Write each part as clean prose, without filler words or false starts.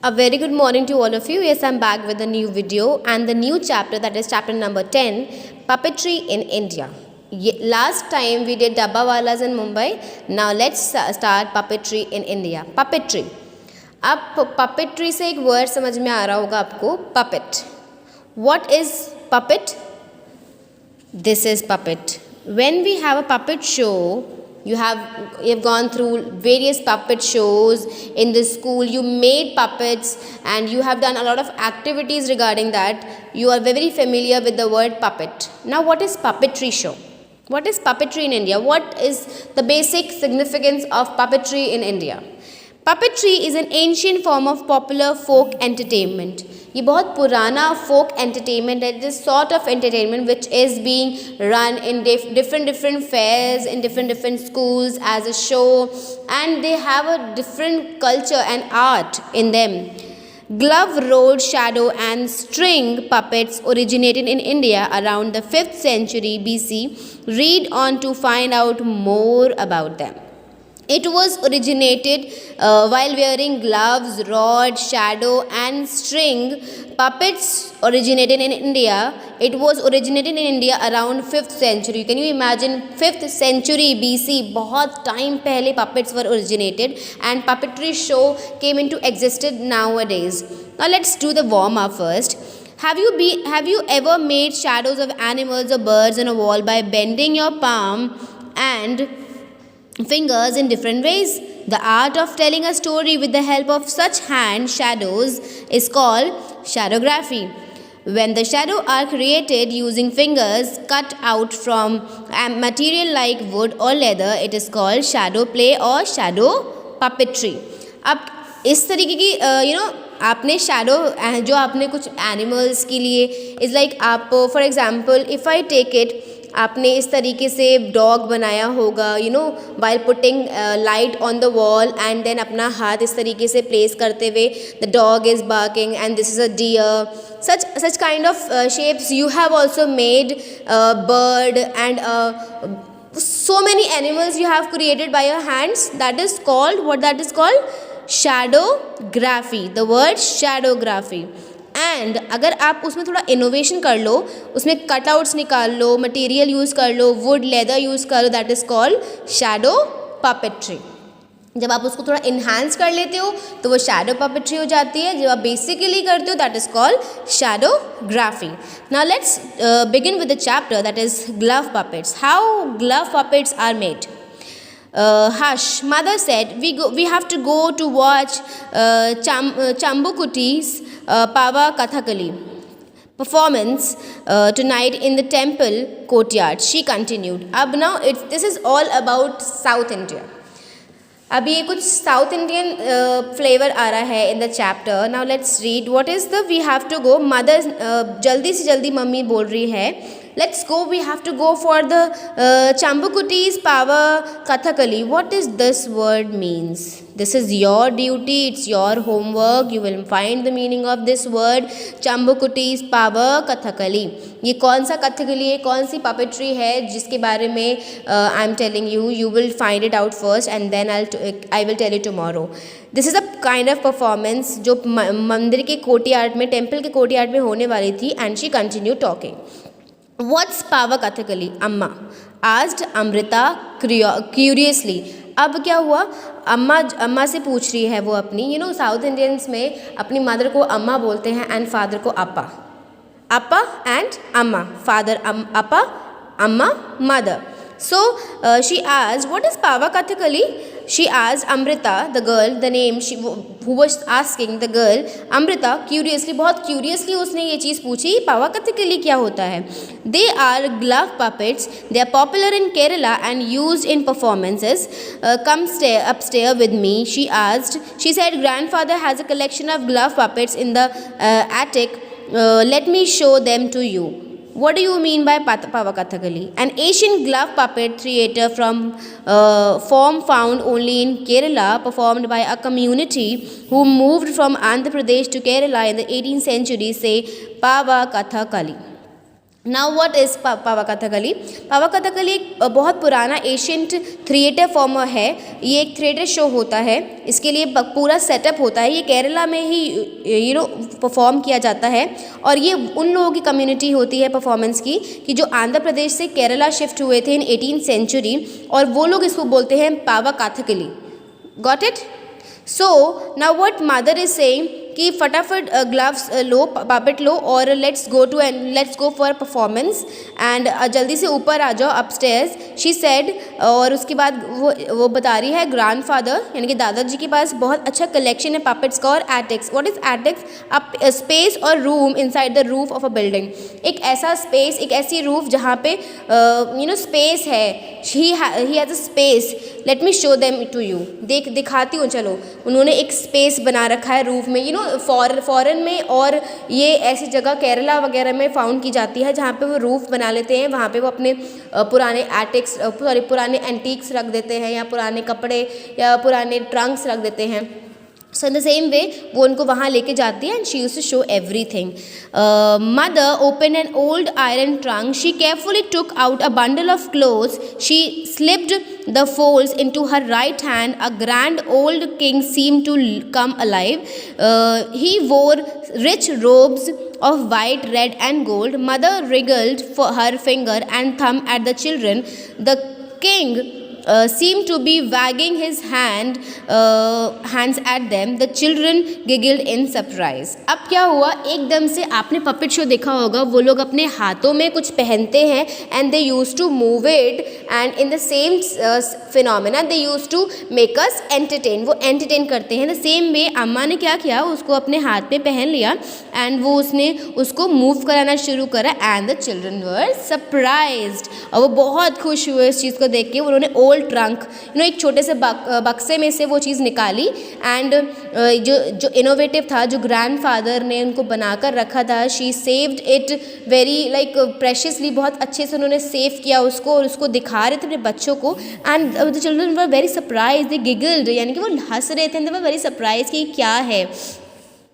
A very good morning to all of you. Yes, I'm back with a new video and the new chapter, that is chapter number 10, Puppetry in India. Last time we did Dabbawalas in Mumbai. Now let's start puppetry in India. Puppetry. अब puppetry से एक word समझ में आ रहा होगा आपको, puppet. What is puppet? This is puppet. When we have a puppet show, you have gone through various puppet shows in the school. You made puppets and you have done a lot of activities regarding that. You are very familiar with the word puppet. Now, what is puppetry show? What is puppetry in India? What is the basic significance of puppetry in India? Puppetry is an ancient form of popular folk entertainment. ये बहुत पुराना folk entertainment है. It is sort of entertainment which is being run in different fairs, in different schools as a show, and they have a different culture and art in them. Glove, rolled, shadow and string puppets originated in India around the 5th century BC. Read on to find out more about them. It was originated while wearing gloves, rod, shadow and string. Puppets originated in India. It was originated in India around 5th century. Can you imagine 5th century BC? बहुत time पहले puppets were originated and puppetry show came into existence nowadays. Now let's do the warm up first. Have you ever made shadows of animals or birds on a wall by bending your palm and fingers in different ways? The art of telling a story with the help of such hand shadows is called shadowgraphy. When the shadow are created using fingers cut out from a material like wood or leather, it is called shadow play or shadow puppetry. अब इस तरीके की आपने shadow जो आपने कुछ animals के लिए इज़ लाइक आप for example if I take it, आपने इस तरीके से डॉग बनाया होगा while putting light on the wall and then अपना हाथ इस तरीके से प्लेस करते हुए the dog is barking and this is a deer. such kind of shapes you have also made. Bird and so many animals you have created by your hands. That is called shadowgraphy. The word shadowgraphy. And अगर आप उसमें थोड़ा innovation कर लो, उसमें cutouts निकाल लो, material use कर लो, would leather use कर लो, that is called shadow puppetry. जब आप उसको थोड़ा इन्हांस कर लेते हो तो वो शैडो पपेट्री हो जाती है. जब आप बेसिकली करते हो that is called shadowgraphy. Now let's begin with the chapter that is glove puppets. How glove puppets are made. Hush, mother said, we have to go to watch Chambukuti's Pava Kathakali performance tonight in the temple courtyard. She continued. Ab now this is all about South India. अब ये कुछ south Indian flavour आ रहा है in the chapter. Now let's read what is the we have to go. Mother जल्दी से जल्दी mummy बोल रही है. Let's go. We have to go for the Chambukuti's Pava Kathakali. What is this word means? This is your duty. It's your homework. You will find the meaning of this word. Chambukuti's Pava Kathakali. ये कौन सा कथकली है, कौन सी puppetry है जिसके बारे में I'm telling you. You will find it out first and then I will tell you tomorrow. This is a kind of performance जो मंदिर के कोर्टयार्ड में, टेम्पल के कोर्टयार्ड में होने वाली थी. And she continued talking. What's Pava Kathakali? Amma asked Amrita curiously. अब क्या हुआ, अम्मा से पूछ रही है वो अपनी साउथ इंडियंस में अपनी मदर को अम्मा बोलते हैं एंड फादर को अपा एंड अम्मा. फादर अपा, अम्मा mother. So she asked, what is Pava Kathakali? She asked Amrita, the girl, the name who was asking the girl, Amrita, curiously, बहुत curiously उसने ये चीज़ पूछी, Pava Kathakali क्या होता है. They are glove puppets. They are popular in Kerala and used in performances. Come upstairs with me, she asked. She said, grandfather has a collection of glove puppets in the attic. Let me show them to you. What do you mean by Pava Kathakali? An Asian glove puppet theatre from form found only in Kerala, performed by a community who moved from Andhra Pradesh to Kerala in the 18th century, say Pava Kathakali. Now what is Pava Kathakali? Pava Kathakali एक बहुत पुराना ancient theatre form है। ये एक theatre show होता है, इसके लिए पूरा सेटअप होता है। ये केरला में ही परफॉर्म किया जाता है और ये उन लोगों की कम्युनिटी होती है परफॉर्मेंस की कि जो आंध्र प्रदेश से केरला शिफ्ट हुए थे इन 18th सेंचुरी, और वो लोग इसको बोलते हैं Pava Kathakali. Got it? So now what mother is saying कि फटाफट ग्लव्स लो, पापेट लो और let's go for performance and जल्दी से ऊपर आ जाओ अपस्टेयर्स, शी सेड। और उसके बाद वो बता रही है ग्रैंडफादर यानी कि दादाजी के पास बहुत अच्छा कलेक्शन है पापेट्स का और attics. What is attics? A space or room inside the roof of a building. एक ऐसा स्पेस, एक ऐसी रूफ जहाँ पे स्पेस है। He has a space, let me show them to you. दिखाती हूँ, चलो। उन्होंने एक स्पेस बना रखा है रूफ में, फॉरेन में, और ये ऐसी जगह केरला वगैरह में फाउंड की जाती है जहाँ पे वो रूफ बना लेते हैं। वहाँ पे वो अपने पुराने एंटीक्स रख देते हैं, या पुराने कपड़े या पुराने ट्रंक्स रख देते हैं। सो इन द सेम वे वो उनको वहाँ लेके जाती है and she use to show everything. Mother open an old iron trunk, she carefully took out a bundle of clothes, she slipped the folds into her right hand. A grand old king seemed to come alive. He wore rich robes of white, red and gold. Mother wriggled for her finger and thumb at the children. The king seemed to be wagging his hands at them. The children giggled in surprise. अब क्या हुआ, एकदम से आपने puppet show देखा होगा, वो लोग अपने हाथों में कुछ पहनते हैं and they use to move it and in the same phenomena they use to make us entertain. वो एंटरटेन करते हैं। द सेम वे अम्मा ने क्या किया, उसको अपने हाथ में पहन लिया एंड वो उसने उसको मूव कराना शुरू करा and the children were surprised. और वो बहुत खुश हुए इस चीज़ को देख के। उन्होंने ओल्ड ट्रंक एक छोटे से बक्से में से वो चीज़ निकाली एंड जो इनोवेटिव था, जो ग्रैंडफादर ने उनको बनाकर रखा था, शी सेव्ड इट वेरी प्रेशियसली। बहुत अच्छे से उन्होंने सेव किया उसको और उसको दिखा रहे थे अपने बच्चों को and the children were very surprise, they giggled, यानी कि वो हंस रहे थे, दे वर वेरी सरप्राइज कि क्या है।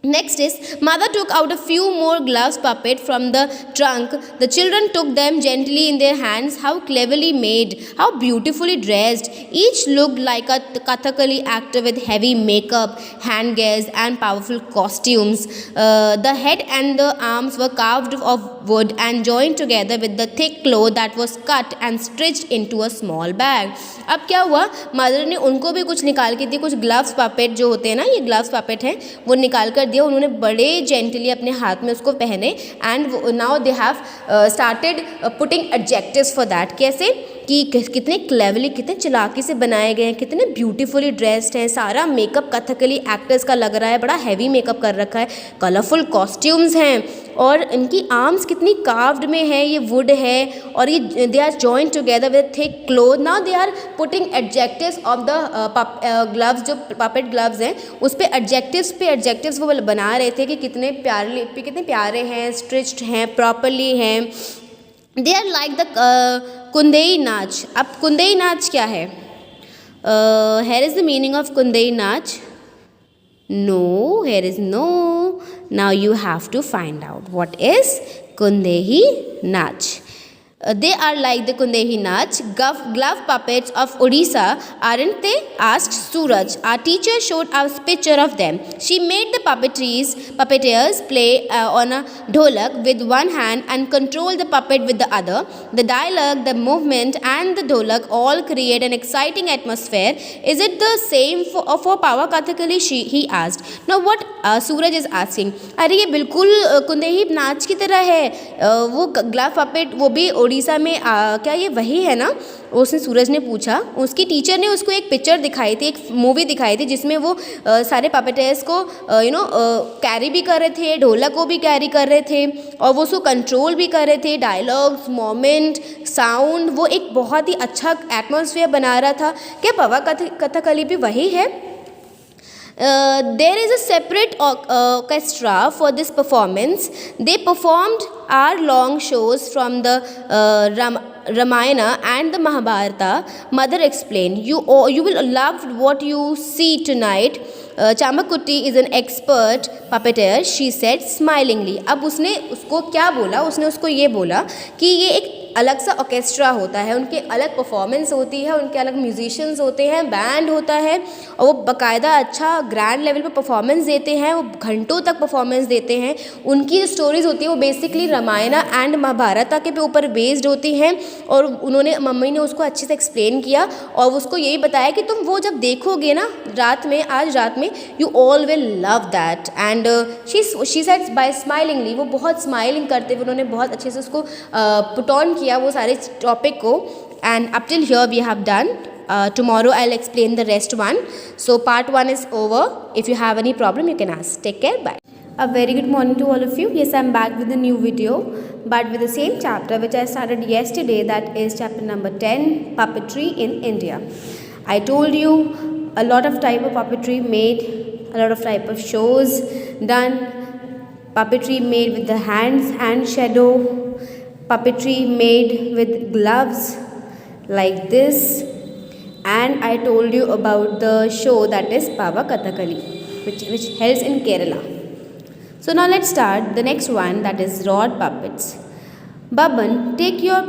Next is, mother took out a few more gloves puppet from the trunk. The children took them gently in their hands. How cleverly made, how beautifully dressed. Each looked like a Kathakali actor with heavy makeup, hand gears and powerful costumes. The head and the arms were carved of wood and joined together with the thick cloth that was cut and stitched into a small bag. अब क्या हुआ, mother ने उनको भी कुछ निकाल के दी, कुछ ग्लव्स पापेट जो होते हैं ना, ये ग्लव्स पापेट हैं, वो निकाल कर दिया। उन्होंने बड़े जेंटली अपने हाथ में उसको पहने and now they have started putting adjectives for that. कैसे कि कितने क्लेवरली, कितने चालाकी से बनाए गए हैं, कितने ब्यूटीफुली ड्रेस्ड हैं। सारा मेकअप कथकली एक्टर्स का लग रहा है, बड़ा हैवी मेकअप कर रखा है, कलरफुल कॉस्ट्यूम्स हैं और इनकी आर्म्स कितनी कार्व्ड में है, ये वुड है और ये they are joint together with thick cloth. Now they are putting adjectives of the gloves, जो पपेट ग्लव्स हैं उस पे एडजेक्टिव्स वो बना रहे थे कि कितने प्यारे हैं, स्ट्रिच्ड हैं, प्रॉपरली हैं। They are like the Kundhei Nach. अब कुंदेई नाच क्या है? Here is the meaning of Kundhei Nach? No, here is no. Now you have to find out what is Kundehi Nach. They are like the Kundehi Nach, glove puppets of Odisha, aren't they? Asked Suraj. Our teacher showed us picture of them. She made the puppeteers play on a dholak with one hand and control the puppet with the other. The dialogue, the movement and the dholak all create an exciting atmosphere. Is it the same for Pawa Kathakali? He asked. Now what Suraj is asking? अरे ये बिल्कुल कुंदेही नाच की तरह है। वो glove puppet, वो भी उड़ीसा में क्या ये वही है ना? उसने सूरज ने पूछा। उसकी टीचर ने उसको एक पिक्चर दिखाई थी, एक मूवी दिखाई थी जिसमें वो सारे पपेटर्स को कैरी भी कर रहे थे, ढोलक को भी कैरी कर रहे थे और वो उसको कंट्रोल भी कर रहे थे। डायलॉग्स, मोमेंट, साउंड, वो एक बहुत ही अच्छा एटमॉस्फेयर बना रहा था। क्या पावा कथकली भी वही है? There is a separate orchestra for this performance. They performed hour-long shows from the Ramayana and the Mahabharata. Mother explained, you will love what you see tonight. Chamkutti is an expert puppeteer, she said smilingly. अब उसने उसको क्या बोला, उसने उसको ये बोला कि ये एक अलग सा ऑर्केस्ट्रा होता है, उनके अलग परफॉर्मेंस होती है, उनके अलग म्यूजिशियंस होते हैं, बैंड होता है और वो बाकायदा अच्छा ग्रैंड लेवल पे परफॉर्मेंस देते हैं, वो घंटों तक परफॉर्मेंस देते हैं। उनकी जो स्टोरीज़ होती है वो बेसिकली रामायण एंड महाभारत के ऊपर बेस्ड होती हैं और उन्होंने मम्मी ने उसको अच्छे से एक्सप्लेन किया और उसको यही बताया कि तुम वो जब देखोगे ना रात में, आज रात में, you all will love that. And she said bye smilingly, वो बहुत स्माइलिंग करते हुए उन्होंने बहुत अच्छे से उसको पुट ऑन किया वो सारे टॉपिक को। And up till here we have done. Tomorrow I'll explain the rest one. So part 1 is over. If you have any problem you can ask. Take care. Bye. A very good morning to all of you. Yes, I'm back with a new video, but with the same chapter which I started yesterday, that is chapter number 10, puppetry in India. I told you a lot of type of puppetry made, a lot of type of shows done, puppetry made with the hands, hand shadow, puppetry made with gloves like this, and I told you about the show that is Pava Kathakali, which held in Kerala. So now let's start the next one, that is rod puppets. Baban, take your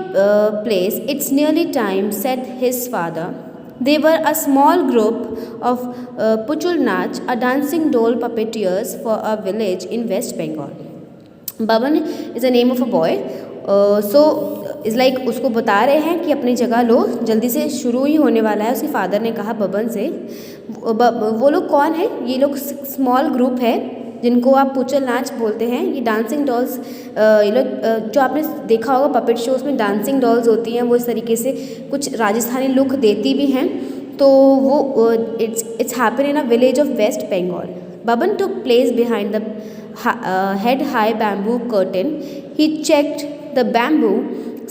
place, it's nearly time, said his father. They were a small group of Puchul Nach, a dancing doll puppeteers for a village in West Bengal. Baban is the name of a boy. So is like उसको बता रहे हैं कि अपनी जगह लो, जल्दी से शुरू ही होने वाला है। उसके फादर ने कहा बबन से। वो लोग कौन है? ये लोग स्मॉल ग्रुप है जिनको आप पुचल नाच बोलते हैं। ये डांसिंग डॉल्स, ये लोग जो आपने देखा होगा पपेट शोज़ में डांसिंग डॉल्स होती हैं, वो इस तरीके से कुछ राजस्थानी लुक देती भी हैं। तो वो it's happen in a village of West Bengal. Baban took place behind the head-high bamboo curtain. He checked the bamboo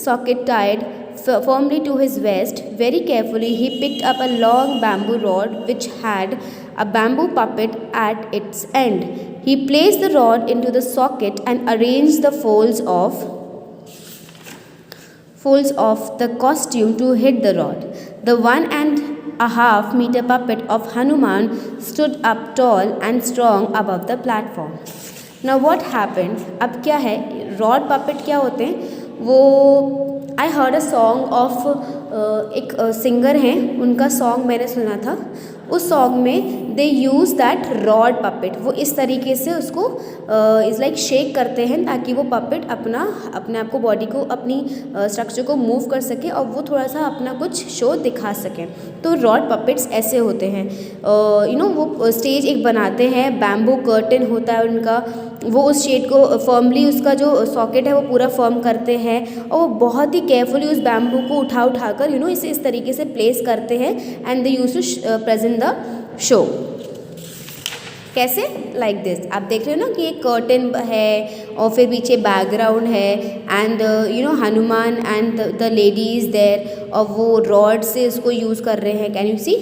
socket tied firmly to his vest. Very carefully, he picked up a long bamboo rod which had a bamboo puppet at its end. He placed the rod into the socket and arranged the folds of the costume to hit the rod. The 1.5 meter puppet of Hanuman stood up tall and strong above the platform. Now what happened? अब क्या है, rod puppet क्या होते हैं? वो I heard a song of एक singer हैं, उनका सॉन्ग मैंने सुना था। उस सॉन्ग में दे यूज़ दैट रॉड पपेट। वो इस तरीके से उसको इज़ लाइक शेक करते हैं ताकि वो पपेट अपने आप को, बॉडी को, अपनी स्ट्रक्चर को मूव कर सके और वो थोड़ा सा अपना कुछ शो दिखा सकें। तो रॉड पपेट्स ऐसे होते हैं। वो स्टेज एक बनाते हैं, बैम्बू कर्टन होता है उनका, वो उस शेड को फर्मली, उसका जो सॉकेट है वो पूरा फर्म करते हैं और वो बहुत ही केयरफुली उस बैम्बू को उठा कर इसे इस तरीके से प्लेस करते हैं and they use to present the show. कैसे? Like this. आप देख रहे हो ना कि एक कर्टन है और फिर पीछे बैकग्राउंड है and Hanuman and the ladies there, और वो रॉड से इसको यूज़ कर रहे हैं। Can you see?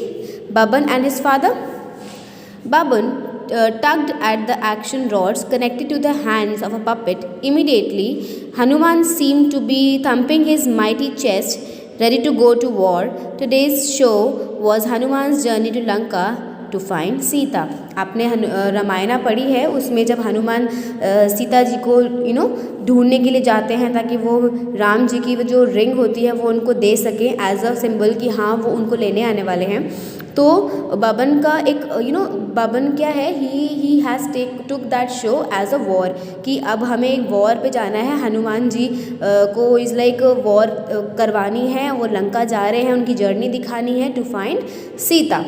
Baban and his father? Baban tugged at the action rods connected to the hands of a puppet. Immediately, Hanuman seemed to be thumping his mighty chest, ready to go to war. Today's show was Hanuman's journey to Lanka to find Sita. आपने रामायण पढ़ी है, उसमें जब हनुमान सीता जी को ढूंढने के लिए जाते हैं ताकि वो राम जी की जो रिंग होती है वो उनको दे सकें एज अ सिंबल कि हाँ वो उनको लेने आने वाले हैं। तो बबन का एक बबन क्या है, he has took that show as a war कि अब हमें एक वॉर पे जाना है, हनुमान जी को इज़ लाइक वॉर करवानी है, वो लंका जा रहे हैं, उनकी जर्नी दिखानी है to find Sita.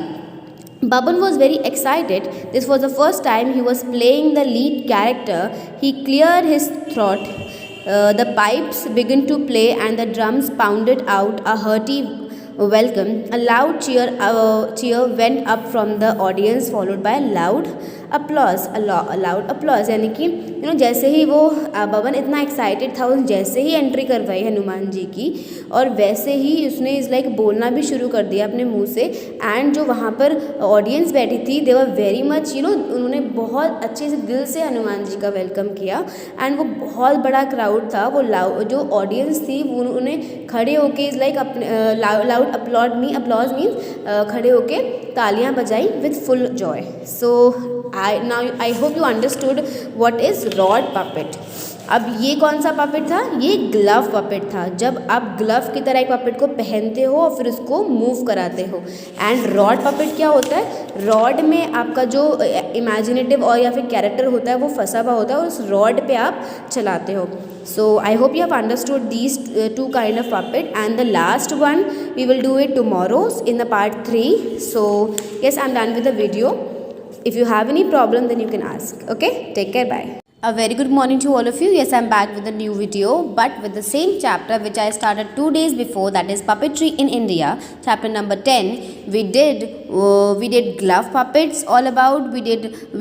Baban was very excited. This was the first time he was playing the lead character. He cleared his throat. The pipes began to play and the drums pounded out a hearty welcome. A loud cheer went up from the audience, followed by a loud applause, allowed applause, यानी कि जैसे ही वो बबन इतना excited था, उस जैसे ही entry करवाई हनुमान जी की, और वैसे ही उसने इस लाइक बोलना भी शुरू कर दिया अपने मुंह से। एंड जो वहाँ पर ऑडियंस बैठी थी, दे वर वेरी मच उन्होंने बहुत अच्छे से दिल से हनुमान जी का वेलकम किया। एंड वो बहुत बड़ा क्राउड था, वो जो ऑडियंस थी वो उन्हें खड़े होके इज़ लाइक अपने लाउड अपलॉज मीन्स खड़े होके तालियां बजाई with full Joy. So I hope you understood what is rod puppet. अब ये कौन सा पपेट था? ये ग्लव पपेट था। जब आप ग्लव की तरह एक पपेट को पहनते हो और फिर उसको मूव कराते हो। एंड रॉड पपेट क्या होता है? रॉड में आपका जो इमेजिनेटिव और या फिर कैरेक्टर होता है वो फंसा हुआ होता है और उस रॉड पे आप चलाते हो। So I hope you have understood these two kind of puppet, and the last one we will do it tomorrow in the part 3. So yes, I'm done with the video. If you have any problem then you can ask. Okay, take care, bye. A very good morning to all of you. Yes, I'm back with a new video, but with the same chapter which I started 2 days before, that is puppetry in India, chapter number 10. We did glove puppets all about.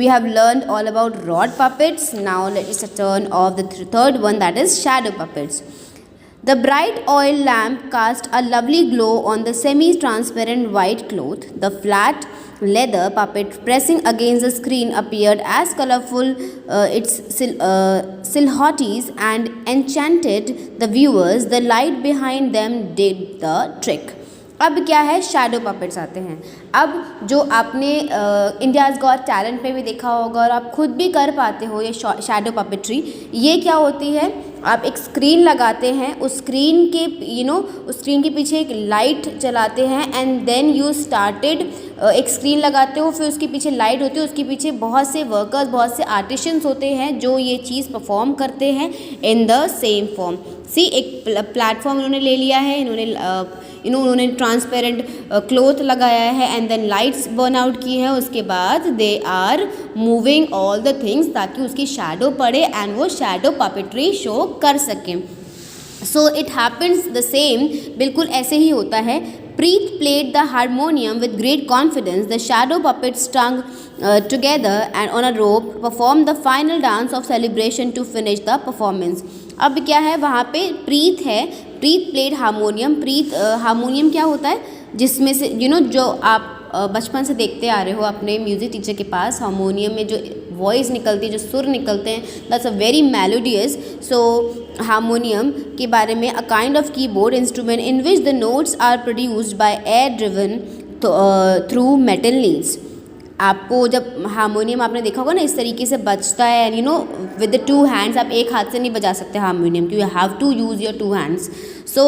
We have learned all about rod puppets. Now let us turn off the third one, that is shadow puppets. The bright oil lamp cast a lovely glow on the semi-transparent white cloth. The flat leather puppet pressing against the screen appeared as colorful its silhouettes and enchanted the viewers. The light behind them did the trick. अब क्या है? Shadow puppets आते हैं। अब जो आपने India's got talent में भी देखा होगा और आप खुद भी कर पाते हो ये शैडो पपेट्री। ये क्या होती है? आप एक स्क्रीन लगाते हैं, उस स्क्रीन के उस स्क्रीन के पीछे एक लाइट जलाते हैं, एंड देन यू स्टार्टेड एक स्क्रीन लगाते हो, फिर उसके पीछे लाइट होती है, उसके पीछे बहुत से वर्कर्स, बहुत से आर्टिशंस होते हैं जो ये चीज़ परफॉर्म करते हैं इन द सेम फॉर्म। सी एक प्लेटफॉर्म इन्होंने ले लिया है, इन्होंने ट्रांसपेरेंट क्लोथ लगाया है and then lights burn out की है। उसके बाद they are moving all the things ताकि उसकी शैडो पड़े एंड वो शैडो पपेट्री शो कर सकें। So it happens the same, बिल्कुल ऐसे ही होता है। Preet played the harmonium with great confidence. The shadow puppets strung together and on a rope performed the final dance of celebration to finish the performance. अब क्या है? वहाँ पे प्रीत है, प्रीत प्लेड हारमोनियम। प्रीत हारमोनियम क्या होता है? जिसमें से जो आप बचपन से देखते आ रहे हो अपने म्यूज़िक टीचर के पास, हारमोनियम में जो वॉइस निकलती है, जो सुर निकलते हैं, that's a very melodious. So harmonium के बारे में, a kind of keyboard instrument in which the notes are produced by air driven through metal leads. आपको जब हारमोनियम आपने देखा होगा ना, इस तरीके से बजता है, एंड विद द 2 हैंड्स। आप एक हाथ से नहीं बजा सकते harmonium, you have to use your 2 hands. So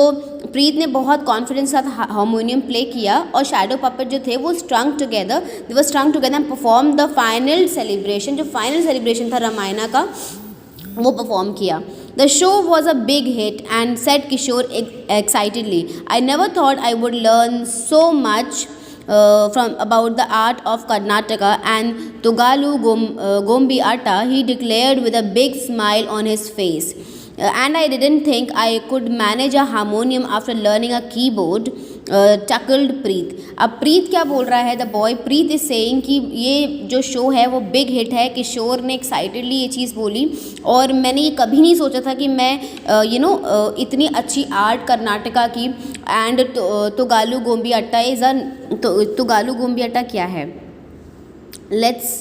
Preet ने बहुत कॉन्फिडेंस के साथ हारमोनियम प्ले किया और शैडो पपेट जो थे वो स्ट्रंग together and perform the final celebration. जो फाइनल सेलिब्रेशन था रामायणा का, वो परफॉर्म किया। The show was a big hit, and said Kishore excitedly, I never thought I would learn so much from about the art of Karnataka and Tugalu Gombi Atta, he declared with a big smile on his face. And I didn't think I could manage a harmonium after learning a keyboard, chuckled प्रीत। अब प्रीत क्या बोल रहा है? The boy Preet is saying कि ये जो show है वो बिग हिट है। किशोर ने एक्साइटेडली ये चीज़ बोली, और मैंने ये कभी नहीं सोचा था कि मैं इतनी अच्छी आर्ट कर्नाटका की। एंड तुगालू गोम्बी अट्टा इज़ अ तुगालू गोम्बी अट्टा क्या है? Let's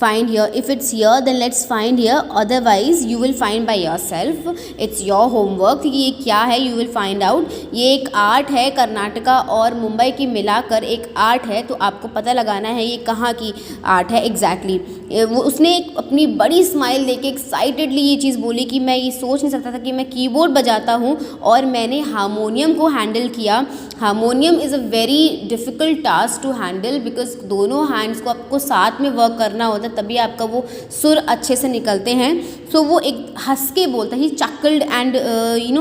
find here. If it's here then let's find here, otherwise you will find by yourself. It's your homework. ये क्या है you will find out. ये एक आर्ट है, कर्नाटका और मुंबई की मिलाकर एक आर्ट है, तो आपको पता लगाना है ये कहाँ की आर्ट है एग्जैक्टली। वो उसने एक अपनी बड़ी स्माइल देके एक्साइटेडली ये चीज़ बोली कि मैं ये सोच नहीं सकता था कि मैं कीबोर्ड बजाता हूँ और मैंने हारमोनियम को हैंडल किया। Harmonium is a very difficult task to handle, because दोनों हैंड्स को आपको साथ में वर्क करना होता है, तभी आपका वो सुर अच्छे से निकलते हैं। सो वो एक हंस के बोलता है, he chuckled and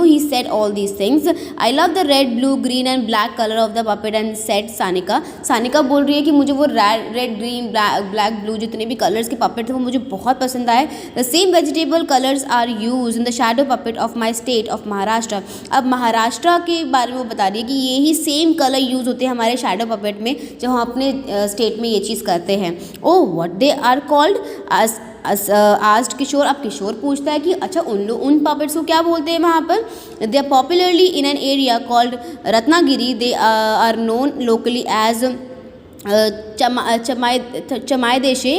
he said all these things. I love the red blue green and black colour of the puppet and said Sanika. Sanika बोल रही है कि मुझे वो रेड ग्रीन ब्लैक ब्लू जितने भी कलर्स के पपेट थे वो मुझे बहुत पसंद आए। The same vegetable colours are use in the shadow puppet of my state of Maharashtra. अब महाराष्ट्र के बारे में वो बता रही है कि यही सेम कलर यूज़ होते हैं हमारे शैडो पपेट में, जब हम अपने स्टेट में ये चीज़ करते हैं। Oh what they are are called asked Kishore. अब किशोर पूछता है कि अच्छा उन पपेट्स को क्या बोलते हैं वहाँ पर। They are popularly in an area called Ratnagiri. They are known locally as Chamaydeshe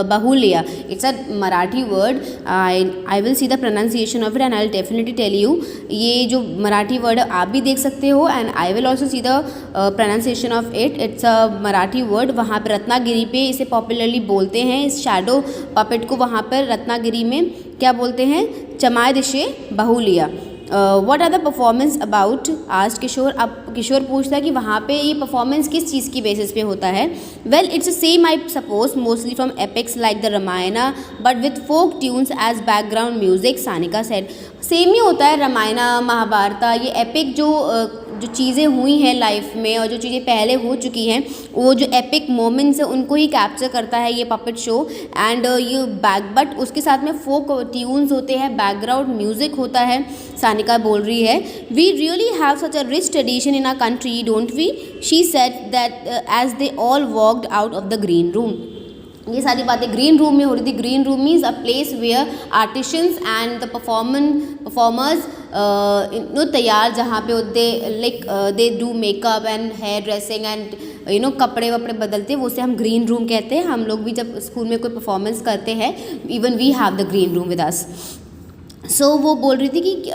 Bahulya. It's a Marathi word. I will see the pronunciation of it and I will definitely tell you. ये जो मराठी वर्ड आप भी देख सकते हो and I will also see the pronunciation of it. It's a Marathi word. वहाँ पर रत्नागिरी पे इसे पॉपुलरली बोलते हैं, इस शैडो पपेट को वहाँ पर रत्नागिरी में क्या बोलते हैं, Chamaydeshe Bahulya. What are the performance about asked Kishore. अब किशोर पूछता है कि वहाँ पे ये परफॉर्मेंस किस चीज़ की बेसिस पे होता है। Well it's same I suppose mostly from epics like the Ramayana but with folk tunes as background music, Sanika said. Same ही होता है रामायणा महाभारत, ये एपिक जो चीज़ें हुई हैं लाइफ में और जो चीज़ें पहले हो चुकी हैं, वो जो एपिक मोमेंट्स है उनको ही कैप्चर करता है ये पपेट शो। एंड ये बट उसके साथ में फोक ट्यून्स होते हैं, बैकग्राउंड म्यूजिक होता है, सानिका बोल रही है। We really have such a rich tradition in our country don't we, she said that as they all walked out of the green room. ये सारी बातें ग्रीन रूम में हो रही थी। Green room means a place where artisans and the performers तैयार, जहाँ पे they do makeup and hair dressing and कपड़े वपड़े बदलते हैं, वो से हम ग्रीन रूम कहते हैं। हम लोग भी जब स्कूल में कोई परफॉर्मेंस करते हैं, even we have the green room with us. So वो बोल रही थी कि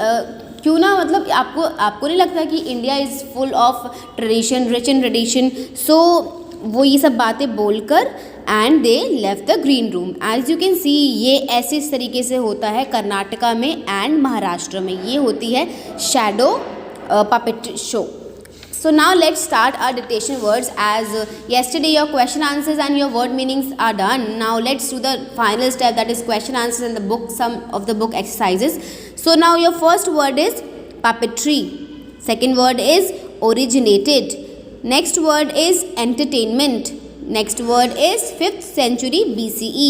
क्यों ना, मतलब आपको नहीं लगता कि India is full of tradition, rich in tradition. So वो ये सब बातें बोलकर and they left the green room. As you can see ये ऐसे इस तरीके से होता है कर्नाटका में एंड महाराष्ट्र में। ये होती है shadow puppet show. So now let's start our dictation words. As yesterday your question answers and your word meanings are done. Now let's do the final step, that is question answers and the book, some of the book exercises. So now your first word is puppetry. Second word is originated. Next word is entertainment. Next word is 5th century BCE.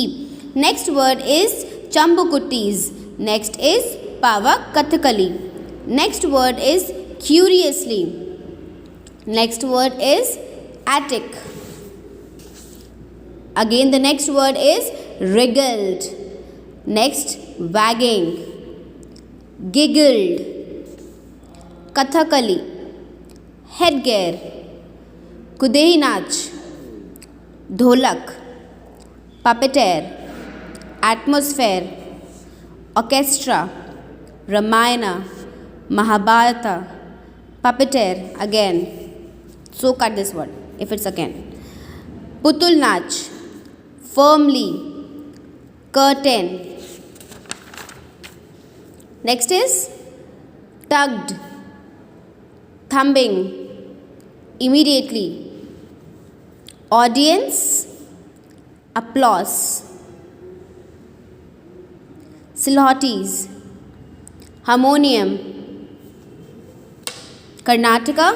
Next word is Chambukuttis. Next is Pavak Kathakali. Next word is curiously. Next word is attic. Again the next word is wriggled. Next wagging, giggled, Kathakali, headgear, Kudehi Nach, Dholak, puppeteer, atmosphere, orchestra, Ramayana, Mahabharata, puppeteer again. So cut this word if it's again. Putul Nach, firmly, curtain. Next is tugged, thumbing, immediately. Audience, applause. Silhouettes, harmonium. Karnataka,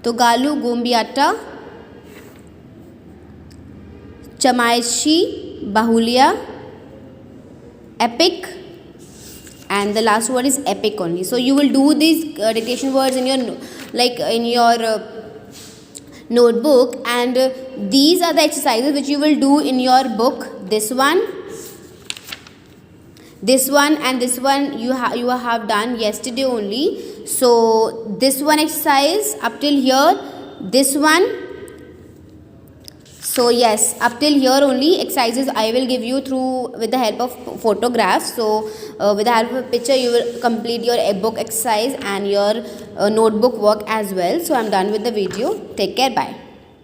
Togalu Gombiatta, Chamayashi Bahulia, epic, and the last word is epic only. So you will do these dictation words in your notebook, and these are the exercises which you will do in your book. This one and this one you have done yesterday only. So this one exercise up till here, this one. So yes, up till here only exercises I will give you through with the help of photographs. So with the help of a picture you will complete your book exercise and your notebook work as well. So I'm done with the video. Take care. Bye.